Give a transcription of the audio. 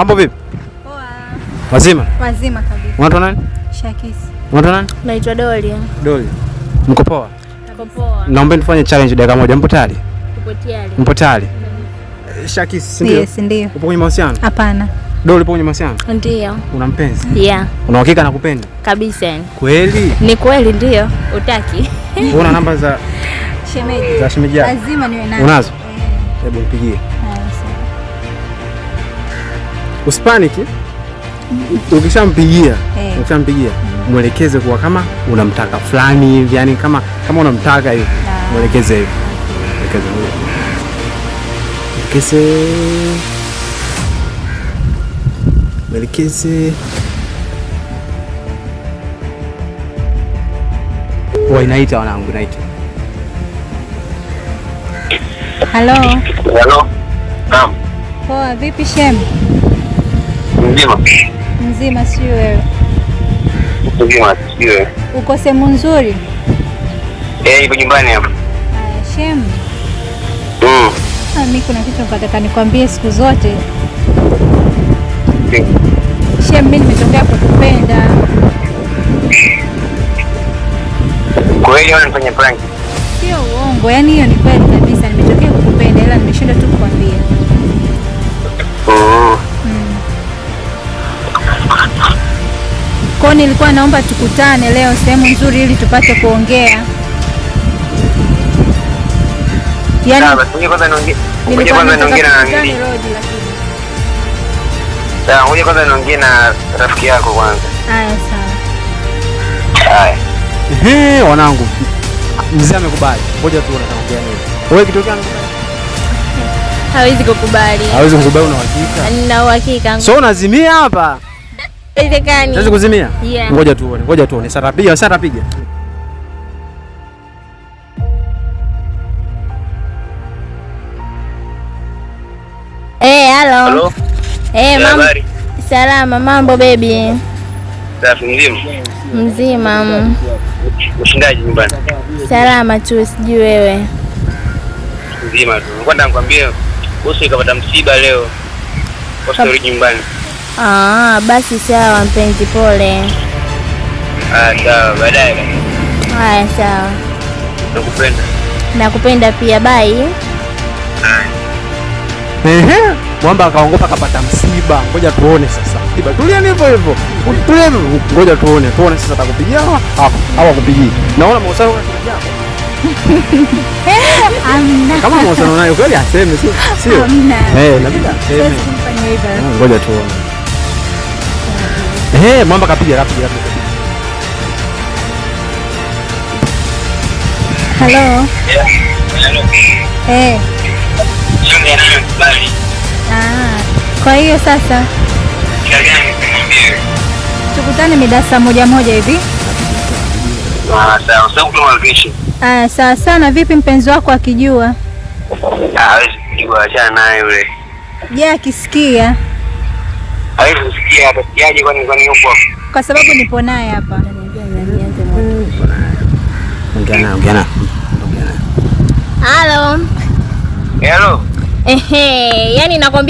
Mambo vipi? Poa. Wazima? Wazima kabisa. Unaitwa nani? Shakis. Unaitwa nani? Naitwa Doli. Doli. Mko poa? Tuko poa. Naomba nifanye challenge dakika moja. Mpo tayari? Tupo tayari. Mpo tayari? Shakis, ndio? Yes, ndio. Upo kwenye mahusiano? Hapana. Doli, upo kwenye mahusiano? Ndio. Una mpenzi? Yeah. Una uhakika nakupenda? Kabisa yani. Kweli? Ni kweli ndio. Utaki? Una namba za shemeji? Za shemeji yako? Lazima niwe nazo. Unazo? Hebu nipigie. Usipanic. Ukishampigia, mwelekeze kwa kama unamtaka fulani hivi, yani kama unamtaka hivi. Mwelekeze hivi. Mwelekeze. Inaita wanangu, inaita. Hello. Hello. Naam. Poa, vipi shem? Mzima. Mzima, si wewe? Mzima, si wewe. Uko sehemu nzuri? Niko nyumbani hapa. Haya, shem. Mimi kuna kitu nataka nikwambie siku zote. Shem, mimi nimetokea kukupenda. Kweli wewe unafanya prank? Sio uongo, yani hiyo ni kweli kabisa. Nimetokea kukupenda ila nimeshindwa tu kukwambia. Kwa nilikuwa naomba tukutane leo sehemu nzuri ili tupate kuongea. Yaani ngoja kwanza niongee. Ngoja kwanza niongee na nani? Sawa, ngoja kwanza niongee na rafiki yako kwanza. Haya, sawa. Haya. Wanangu. Mzee amekubali. Ngoja tu anaongea nini. Wewe kitokea anakubali? Hawezi kukubali. Hawezi kukubali, una uhakika? Nina uhakika. So unazimia hapa? Haiwezekani. Unaweza kuzimia? Yeah. Ngoja tuone. Sasa piga. Hello. Hello. Mambo. Salama, mambo baby. Safi, mzima. Mzima. Ushindaje nyumbani? Salama tu, sijui wewe. Mzima tu. Ngoja nikwambie bosi kapata msiba leo. Bosi rudi nyumbani. Basi sawa mpenzi, pole. Sawa, baadaye. Haya, sawa. Nakupenda. Nakupenda pia, bye. Mwamba akaongopa kapata msiba. Ngoja tuone sasa. Tulia hivyo. Tulia hivyo. Ngoja tuone sasa atakupigia au akupigie. Naona mahusiano yanajaa. Amna. Kama mahusiano nayo kweli aseme sio? Amna. Inabidi aseme. Ngoja tuone. Mwamba kapiga rapi. Hello. Hello. Kwa hiyo sasa tukutane mida saa moja hivi. Sawa. Sawa sana. Vipi mpenzi wako akijua? Hawezi kujua, achana naye yule. Je, akisikia? Hawezi kusikia, atasikiaje kwani yupo? Kwa sababu nipo naye hapa. Ongea na. Hello. Hello. Yani nakwambia